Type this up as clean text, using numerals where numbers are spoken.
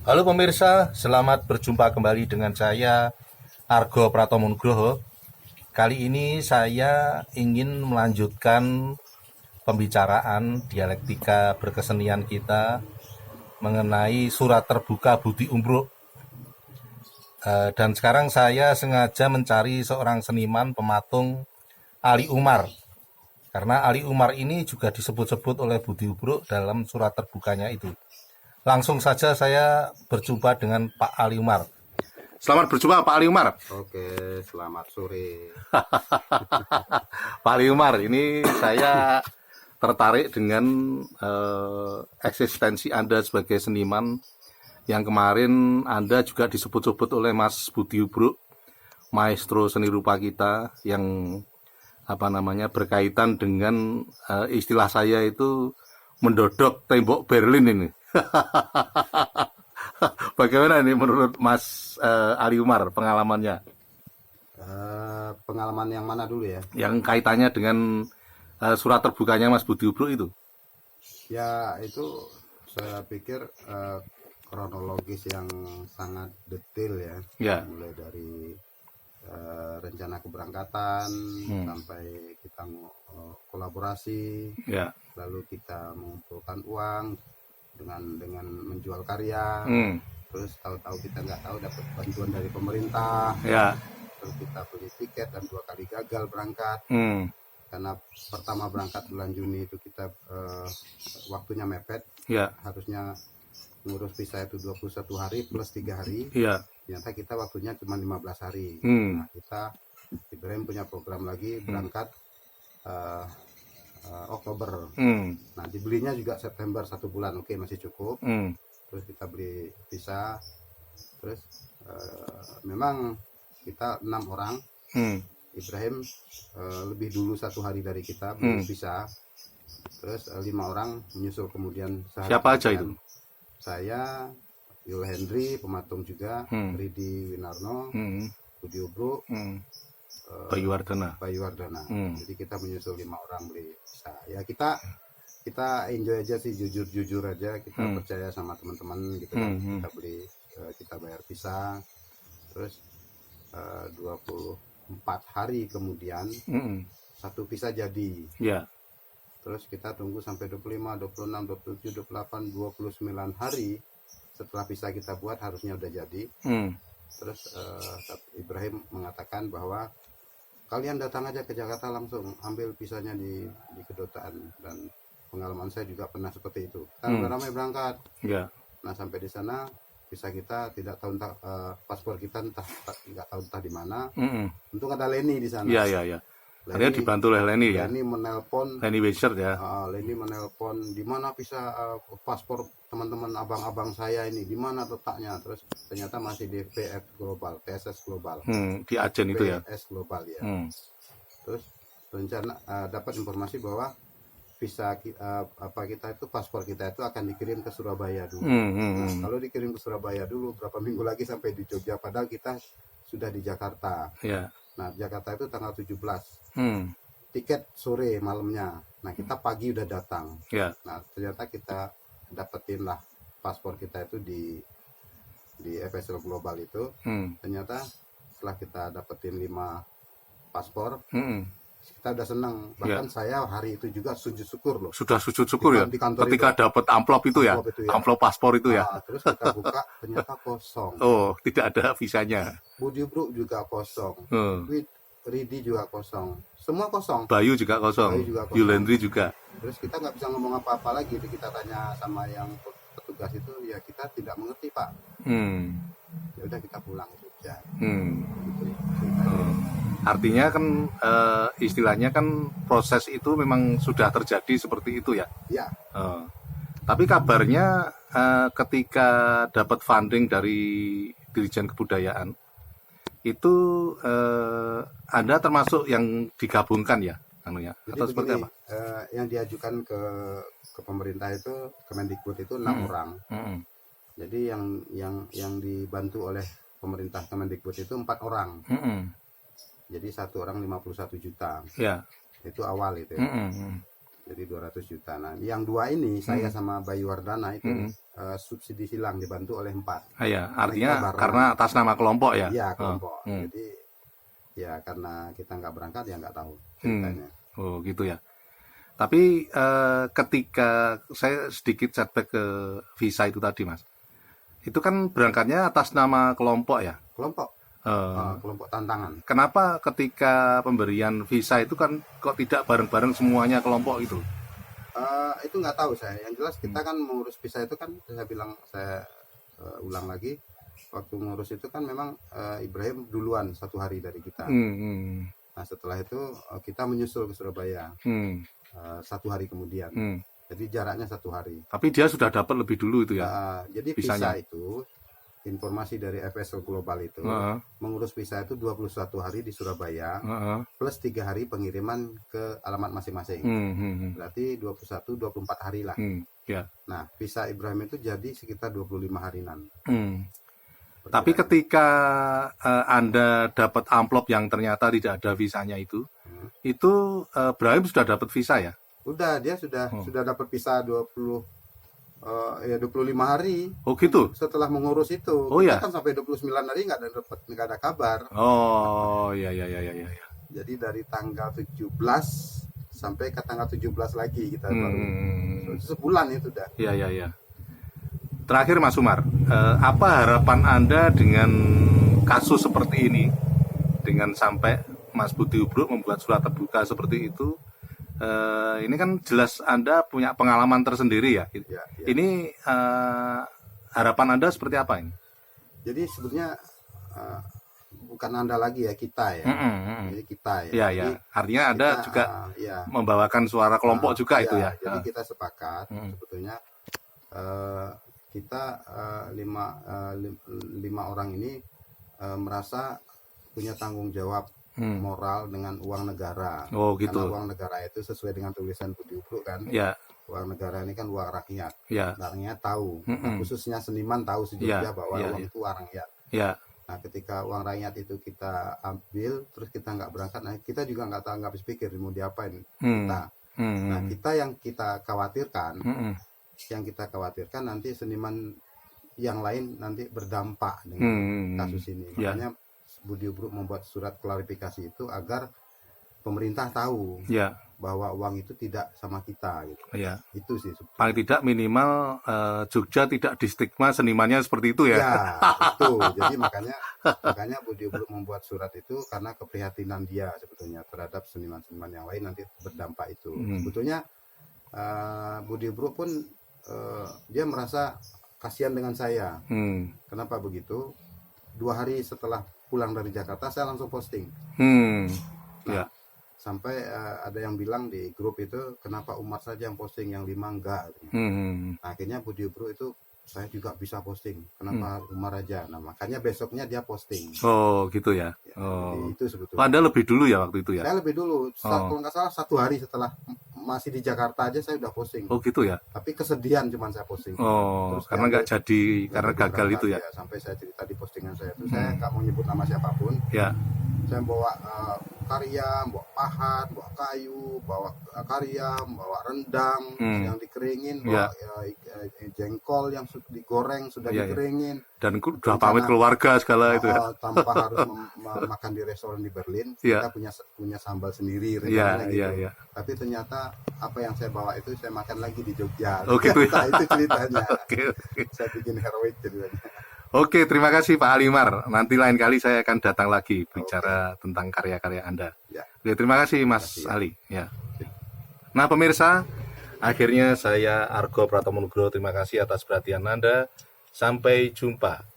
Halo pemirsa, selamat berjumpa kembali dengan saya Argo Pratomo Nugroho. Kali ini saya ingin melanjutkan pembicaraan dialektika berkesenian kita mengenai surat terbuka Budi Umbruk. Dan sekarang saya sengaja mencari seorang seniman pematung, Ali Umar. Karena Ali Umar ini juga disebut-sebut oleh Budi Umbruk dalam surat terbukanya itu. Langsung saja saya berjumpa dengan Pak Ali Umar. Selamat berjumpa Pak Ali Umar. Oke, selamat sore. Pak Ali Umar, ini saya tertarik dengan eksistensi Anda sebagai seniman yang kemarin Anda juga disebut-sebut oleh Mas Budi Umbruk, maestro seni rupa kita yang berkaitan dengan istilah saya itu mendodok tembok Berlin ini. Bagaimana ini menurut Mas Ali Umar pengalamannya? Pengalaman yang mana dulu ya? Yang kaitannya dengan surat terbukanya Mas Budi Umbruk itu? Ya itu saya pikir kronologis yang sangat detail ya. Ya. Mulai dari rencana keberangkatan sampai kita kolaborasi, Ya. lalu kita mengumpulkan uang dengan menjual karya. Terus tahu-tahu kita nggak tahu dapat bantuan dari pemerintah. Ya. Terus kita beli tiket dan 2 kali gagal berangkat. Karena pertama berangkat bulan Juni itu kita waktunya mepet. Ya. Harusnya ngurus visa itu 21 hari plus 3 hari. Ya. Ternyata kita waktunya cuma 15 hari. Nah, kita Ibrahim punya program lagi berangkat Oktober. Nah, dibelinya juga September 1 bulan. Oke, masih cukup. Terus kita beli visa. Terus memang kita 6 orang. Ibrahim lebih dulu 1 hari dari kita beli visa. Terus 5 orang menyusul kemudian sehari. Siapa aja itu? Saya, Yul Hendri, pematung juga, Ridi Winarno, Budi Umbruk, Bayu Wardana. Jadi kita menyusul 5 orang beli visa. Ya kita enjoy aja sih, jujur aja. Kita percaya sama teman-teman gitu kan. Kita beli, kita bayar visa. Terus 24 hari kemudian satu visa jadi. Ya. Terus kita tunggu sampai 25, 26, 27, 28, 29 hari setelah visa kita buat harusnya udah jadi. Terus Ibrahim mengatakan bahwa kalian datang aja ke Jakarta langsung ambil visanya di kedutaan, dan pengalaman saya juga pernah seperti itu. Kita udah ramai berangkat. Ya. Nah, sampai di sana visa kita tidak tahu entah, paspor kita nggak tahu entah di mana. Untung ada Leni di sana. Iya. Akhirnya dibantu oleh Leni ya. Leni menelpon. Leni Wechert ya. Leni menelpon di mana visa paspor teman-teman abang-abang saya ini, di mana letaknya. Terus ternyata masih di PF Global, PSS Global. Di Ajen itu ya. PSS Global ya. Terus rencana dapat informasi bahwa visa kita itu, paspor kita itu akan dikirim ke Surabaya dulu. Nah, kalau dikirim ke Surabaya dulu, berapa minggu lagi sampai di Jogja, padahal kita sudah di Jakarta. Ya. Nah, Jakarta itu tanggal 17. Tiket sore malamnya. Nah, kita pagi udah datang. Ya. Nah, ternyata kita dapetin lah paspor kita itu di FSL Global itu. Ternyata setelah kita dapetin 5 paspor, kita udah senang. Bahkan saya hari itu juga sujud syukur loh. Sudah sujud syukur ya. Ketika dapat amplop itu ya. Amplop paspor itu ya. Terus kita buka, ternyata kosong. Oh, tidak ada visanya. Budi Umbruk juga kosong. Ridi juga kosong. Semua kosong. Bayu juga kosong. Yul Hendri juga. Terus kita nggak bisa ngomong apa-apa lagi. Kita tanya sama yang petugas itu, ya kita tidak mengerti, Pak. Ya udah, kita pulang ke Jogja. Gitu, Artinya kan istilahnya kan proses itu memang sudah terjadi seperti itu ya. Ya. Tapi kabarnya ketika dapat funding dari Dirjen Kebudayaan itu Anda termasuk yang digabungkan ya, anunya? Atau seperti apa? Yang diajukan ke pemerintah itu, Kemendikbud itu 6 orang. Jadi yang dibantu oleh pemerintah Kemendikbud itu 4 orang. Jadi 1 orang 51 juta. Ya. Itu awal itu ya. Jadi 200 juta. Nah, yang 2 ini saya sama Bayu Wardana itu subsidi silang dibantu oleh 4. Iya, artinya karena atas nama kelompok ya? Iya, kelompok. Jadi ya karena kita nggak berangkat ya nggak tahu ceritanya. Oh gitu ya. Tapi ketika saya sedikit setback ke visa itu tadi, Mas, itu kan berangkatnya atas nama kelompok ya? Kelompok. Kelompok tantangan. Kenapa ketika pemberian visa itu kan kok tidak bareng-bareng semuanya kelompok itu? Itu nggak tahu saya. Yang jelas kita kan mengurus visa itu kan saya ulang lagi, waktu mengurus itu kan memang Ibrahim duluan 1 hari dari kita. Nah setelah itu kita menyusul ke Surabaya 1 hari kemudian. Jadi jaraknya 1 hari. Tapi dia sudah dapat lebih dulu itu ya? Jadi visa itu, informasi dari FSO Global itu, mengurus visa itu 21 hari di Surabaya, plus 3 hari pengiriman ke alamat masing-masing. Berarti 21-24 hari lah. Nah, visa Ibrahim itu jadi sekitar 25 harinan. Tapi ketika Anda dapat amplop yang ternyata tidak ada visanya itu Ibrahim sudah dapat visa ya? Udah, dia sudah dapat visa 25 hari. Oh gitu. Setelah mengurus itu, kita kan sampai 29 hari nggak ada kabar. Oh iya. Jadi dari tanggal 17 sampai ke tanggal 17 lagi kita baru. Sebulan itu udah. Iya. Terakhir Mas Umar, apa harapan Anda dengan kasus seperti ini, dengan sampai Mas Budi Ubruk membuat surat terbuka seperti itu? Ini kan jelas Anda punya pengalaman tersendiri ya. Ya. Ini harapan Anda seperti apa ini? Jadi sebetulnya bukan Anda lagi ya, kita ya. Jadi kita ya. Iya. Artinya Anda juga membawakan suara kelompok juga itu ya. Jadi kita sepakat sebetulnya kita 5 orang ini merasa punya tanggung jawab moral dengan uang negara. Oh gitu. Karena uang negara itu sesuai dengan tulisan Budi Ubruk kan. Ya. Uang negara ini kan uang rakyat. Ya. Rakyat tahu. Nah, khususnya seniman tahu sejujurnya bahwa uang itu uang rakyat. Ya. Nah, ketika uang rakyat itu kita ambil, terus kita nggak berangkat, nah kita juga nggak habis pikir mau diapain kita. Nah, yang kita khawatirkan nanti seniman yang lain nanti berdampak dengan kasus ini. Makanya Budi Ubruk membuat surat klarifikasi itu agar pemerintah tahu bahwa uang itu tidak sama kita gitu. Itu sih paling tidak minimal Jogja tidak distigma senimannya seperti itu ya. Itu. Jadi makanya Budi Ubruk membuat surat itu karena keprihatinan dia sebetulnya terhadap seniman-seniman yang lain nanti berdampak itu. Sebetulnya Budi Ubruk pun dia merasa kasihan dengan saya. Kenapa begitu? 2 hari setelah pulang dari Jakarta saya langsung posting. Sampai ada yang bilang di grup itu, kenapa Umar saja yang posting, yang 5 enggak. Nah, akhirnya Budi Ubruk itu, saya juga bisa posting, kenapa Umar aja. Nah, makanya besoknya dia posting. Oh gitu ya. Itu sebetulnya. Anda lebih dulu ya waktu itu ya? Saya lebih dulu. Kalau nggak salah 1 hari setelah masih di Jakarta aja saya udah posting. Oh gitu ya. Tapi kesedihan cuman saya posting. Terus karena nggak jadi, karena gagal itu ya. Sampai saya cerita di postingan saya itu, saya nggak mau nyebut nama siapapun. Saya bawa karya, bawa pahat, bawa kayu, bawa karya, bawa rendang yang dikeringin, bawa jengkol yang sudah digoreng, sudah dikeringin. Dan udah pamit keluarga segala itu ya. Tanpa harus makan di restoran di Berlin, kita punya sambal sendiri. Tapi ternyata apa yang saya bawa itu saya makan lagi di Jogja. Oh gitu ya. Itu ceritanya. Oke. Saya bikin heroik ceritanya. Oke, terima kasih Pak Alimar. Nanti lain kali saya akan datang lagi bicara tentang karya-karya Anda. Oke, terima kasih Mas Ali. Nah pemirsa, akhirnya saya Argo Pratomo Nugroho, terima kasih atas perhatian Anda. Sampai jumpa.